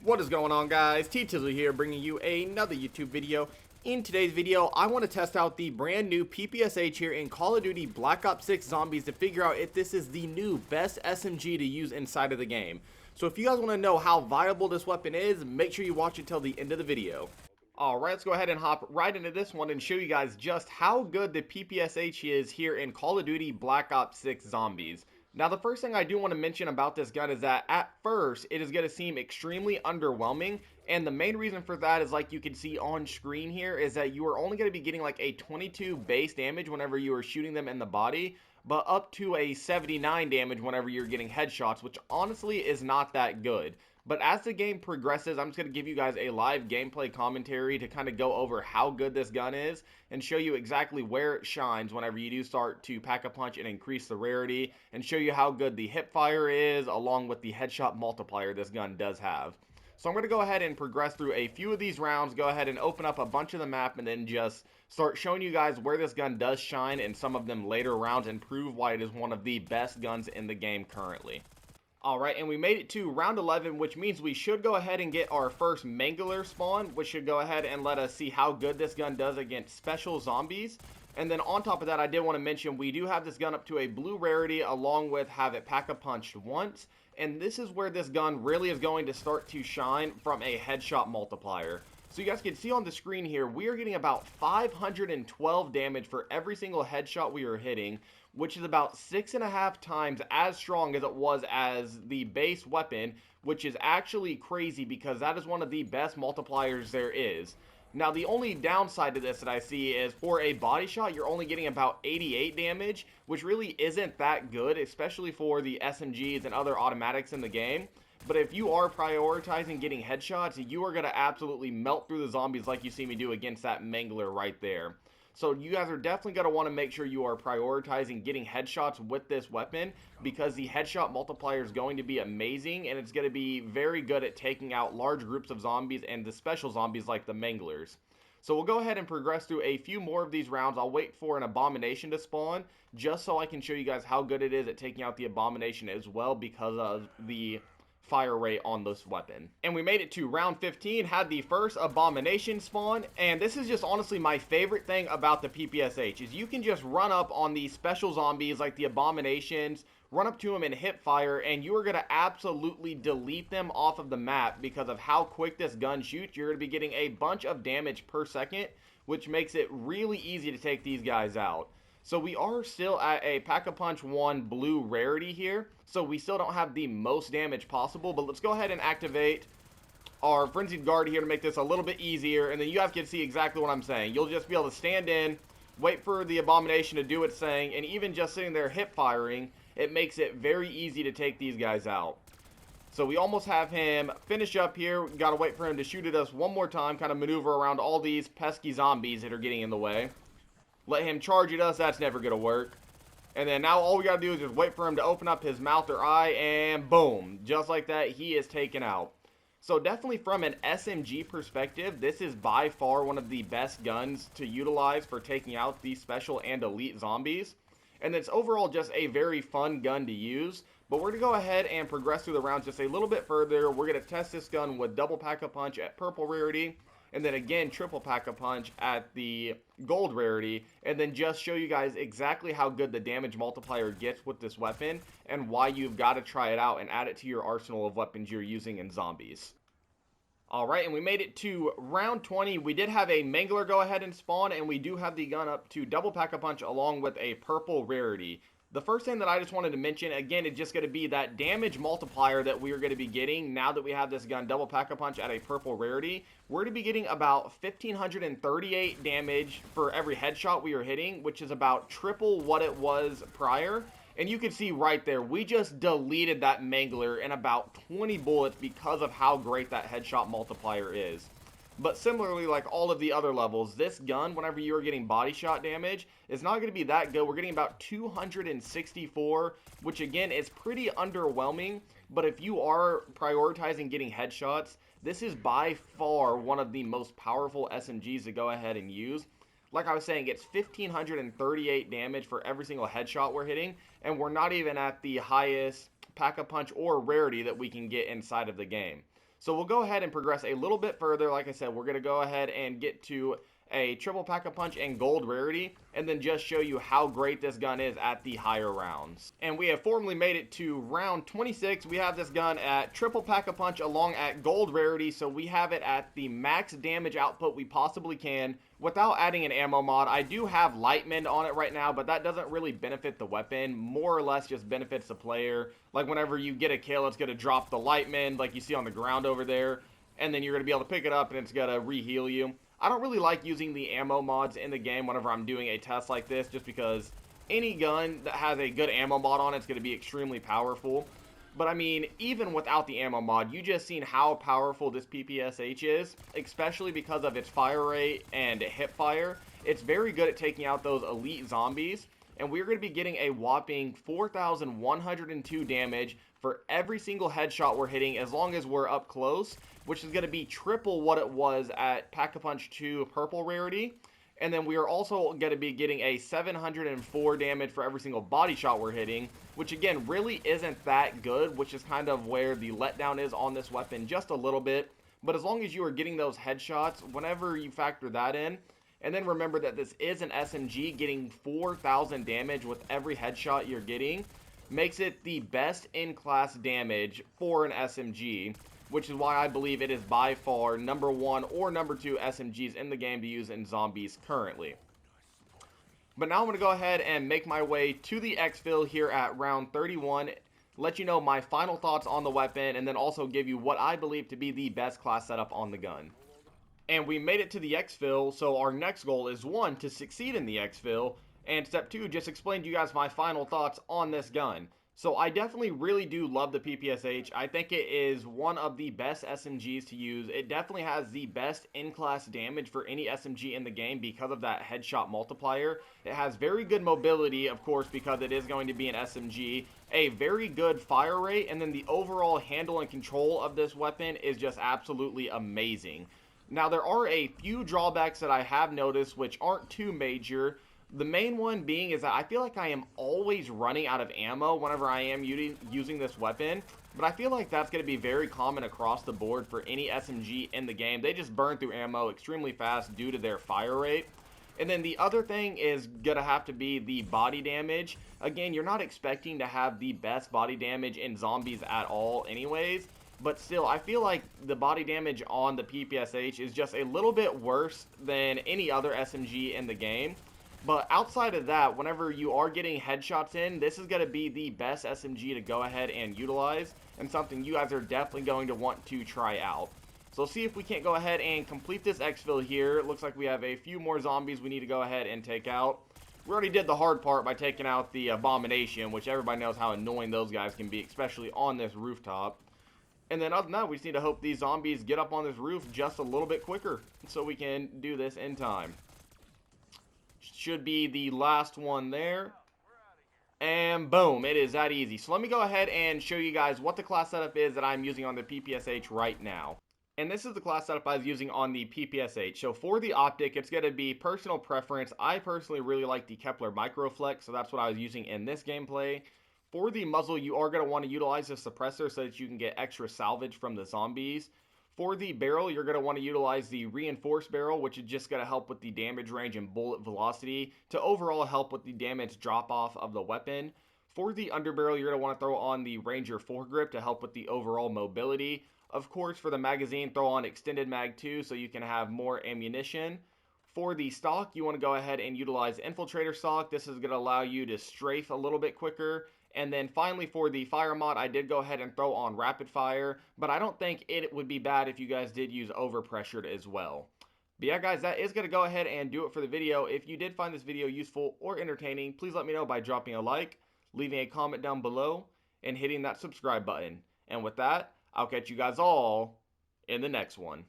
What is going on, guys? T-Tizzle here, bringing you another YouTube video. In today's video, I want to test out the brand new PPSH here in Call of Duty Black Ops 6 Zombies to figure out if this is the new best SMG to use inside of the game. So if you guys want to know how viable this weapon is, make sure you watch it till the end of the video. Alright, let's go ahead and hop right into this one and show you guys just how good the PPSH is here in Call of Duty Black Ops 6 Zombies. Now, the first thing I do want to mention about this gun is that at first, it is going to seem extremely underwhelming, and the main reason for that is, like you can see on screen here, is that you are only going to be getting like a 22 base damage whenever you are shooting them in the body, but up to a 79 damage whenever you're getting headshots, which honestly is not that good. But as the game progresses, I'm just going to give you guys a live gameplay commentary to kind of go over how good this gun is and show you exactly where it shines whenever you do start to pack a punch and increase the rarity, and show you how good the hip fire is along with the headshot multiplier this gun does have. So I'm going to go ahead and progress through a few of these rounds, go ahead and open up a bunch of the map, and then just start showing you guys where this gun does shine in some of them later rounds and prove why it is one of the best guns in the game currently. Alright, and we made it to round 11, which means we should go ahead and get our first Mangler spawn, which should go ahead and let us see how good this gun does against special zombies. And then on top of that, I did want to mention we do have this gun up to a blue rarity along with have it pack-a-punched once. And this is where this gun really is going to start to shine from a headshot multiplier. So you guys can see on the screen here, we are getting about 512 damage for every single headshot we are hitting, which is about 6.5 times as strong as it was as the base weapon, which is actually crazy because that is one of the best multipliers there is. Now, the only downside to this that I see is for a body shot, you're only getting about 88 damage, which really isn't that good, especially for the SMGs and other automatics in the game. But if you are prioritizing getting headshots, you are going to absolutely melt through the zombies like you see me do against that Mangler right there. So you guys are definitely going to want to make sure you are prioritizing getting headshots with this weapon, because the headshot multiplier is going to be amazing, and it's going to be very good at taking out large groups of zombies and the special zombies like the Manglers. So we'll go ahead and progress through a few more of these rounds. I'll wait for an Abomination to spawn just so I can show you guys how good it is at taking out the Abomination as well because of the fire rate on this weapon. And we made it to round 15, had the first Abomination spawn, and this is just honestly my favorite thing about the PPSH is you can just run up on these special zombies like the Abominations, run up to them and hip fire, and you are going to absolutely delete them off of the map because of how quick this gun shoots. You're going to be getting a bunch of damage per second, which makes it really easy to take these guys out. So we are still at a Pack-a-Punch 1 blue rarity here, so we still don't have the most damage possible, but let's go ahead and activate our Frenzied Guard here to make this a little bit easier, and then you guys can see exactly what I'm saying. You'll just be able to stand in, wait for the Abomination to do its thing, and even just sitting there hip firing, it makes it very easy to take these guys out. So we almost have him finish up here. We've got to wait for him to shoot at us one more time, kind of maneuver around all these pesky zombies that are getting in the way. Let him charge at us, that's never going to work. And then now all we got to do is just wait for him to open up his mouth or eye, and boom. Just like that, he is taken out. So definitely from an SMG perspective, this is by far one of the best guns to utilize for taking out these special and elite zombies. And it's overall just a very fun gun to use. But we're going to go ahead and progress through the rounds just a little bit further. We're going to test this gun with double pack-a-punch at purple rarity, and then again triple pack-a-punch at the gold rarity, and then just show you guys exactly how good the damage multiplier gets with this weapon and why you've got to try it out and add it to your arsenal of weapons you're using in zombies. Alright, and we made it to round 20. We did have a Mangler go ahead and spawn, and we do have the gun up to double pack-a-punch along with a purple rarity. The first thing that I just wanted to mention, again, is just going to be that damage multiplier that we are going to be getting now that we have this gun double pack-a-punch at a purple rarity. We're going to be getting about 1,538 damage for every headshot we are hitting, which is about triple what it was prior. And you can see right there, we just deleted that Mangler in about 20 bullets because of how great that headshot multiplier is. But similarly, like all of the other levels, this gun, whenever you're getting body shot damage, is not going to be that good. We're getting about 264, which again is pretty underwhelming. But if you are prioritizing getting headshots, this is by far one of the most powerful SMGs to go ahead and use. Like I was saying, it's 1,538 damage for every single headshot we're hitting, and we're not even at the highest pack-a-punch or rarity that we can get inside of the game. So we'll go ahead and progress a little bit further. Like I said, we're going to go ahead and get to a triple pack-a-punch and gold rarity, and then just show you how great this gun is at the higher rounds. And we have formally made it to round 26. We have this gun at triple pack-a-punch along at gold rarity, so we have it at the max damage output we possibly can without adding an ammo mod. I do have light mend on it right now, but that doesn't really benefit the weapon, more or less just benefits the player. Like whenever you get a kill, it's going to drop the light mend like you see on the ground over there, and then you're going to be able to pick it up and it's going to re-heal you. I don't really like using the ammo mods in the game whenever I'm doing a test like this, just because any gun that has a good ammo mod on it is going to be extremely powerful. But I mean, even without the ammo mod, you just seen how powerful this PPSH is, especially because of its fire rate and hip fire. It's very good at taking out those elite zombies, and we're going to be getting a whopping 4,102 damage for every single headshot we're hitting as long as we're up close, which is going to be triple what it was at Pack-a-Punch 2 purple rarity. And then we are also going to be getting a 704 damage for every single body shot we're hitting, which again really isn't that good, which is kind of where the letdown is on this weapon just a little bit. But as long as you are getting those headshots, whenever you factor that in, and then remember that this is an SMG, getting 4,000 damage with every headshot you're getting makes it the best in-class damage for an SMG, which is why I believe it is by far number 1 or number 2 SMGs in the game to use in zombies currently. But now I'm going to go ahead and make my way to the exfil here at round 31, let you know my final thoughts on the weapon, and then also give you what I believe to be the best class setup on the gun. And we made it to the exfil, so our next goal is 1, to succeed in the exfil, and step 2, just explain to you guys my final thoughts on this gun. So I definitely really do love the PPSH. I think it is one of the best SMGs to use. It definitely has the best in-class damage for any SMG in the game because of that headshot multiplier. It has very good mobility, of course, because it is going to be an SMG. A very good fire rate, and then the overall handle and control of this weapon is just absolutely amazing. Now, there are a few drawbacks that I have noticed which aren't too major. The main one being is that I feel like I am always running out of ammo whenever I am using this weapon. But I feel like that's going to be very common across the board for any SMG in the game. They just burn through ammo extremely fast due to their fire rate. And then the other thing is going to have to be the body damage. Again, you're not expecting to have the best body damage in zombies at all anyways. But still, I feel like the body damage on the PPSH is just a little bit worse than any other SMG in the game. But outside of that, whenever you are getting headshots in, this is going to be the best SMG to go ahead and utilize, and something you guys are definitely going to want to try out. So let's see if we can't go ahead and complete this exfil here. It looks like we have a few more zombies we need to go ahead and take out. We already did the hard part by taking out the abomination, which everybody knows how annoying those guys can be, especially on this rooftop. And then other than that, we just need to hope these zombies get up on this roof just a little bit quicker so we can do this in time. Should be the last one there. And boom, it is that easy. So let me go ahead and show you guys what the class setup is that I'm using on the PPSH right now. And this is the class setup I was using on the PPSH. So for the optic, it's going to be personal preference. I personally really like the Kepler Microflex, so that's what I was using in this gameplay. For the muzzle, you are going to want to utilize the suppressor so that you can get extra salvage from the zombies. For the barrel, you're going to want to utilize the reinforced barrel, which is just going to help with the damage range and bullet velocity to overall help with the damage drop-off of the weapon. For the underbarrel, you're going to want to throw on the Ranger foregrip to help with the overall mobility. Of course, for the magazine, throw on extended mag 2 so you can have more ammunition. For the stock, you want to go ahead and utilize infiltrator stock. This is going to allow you to strafe a little bit quicker. And then finally, for the fire mod, I did go ahead and throw on rapid fire, but I don't think it would be bad if you guys did use overpressured as well. But yeah, guys, that is going to go ahead and do it for the video. If you did find this video useful or entertaining, please let me know by dropping a like, leaving a comment down below, and hitting that subscribe button. And with that, I'll catch you guys all in the next one.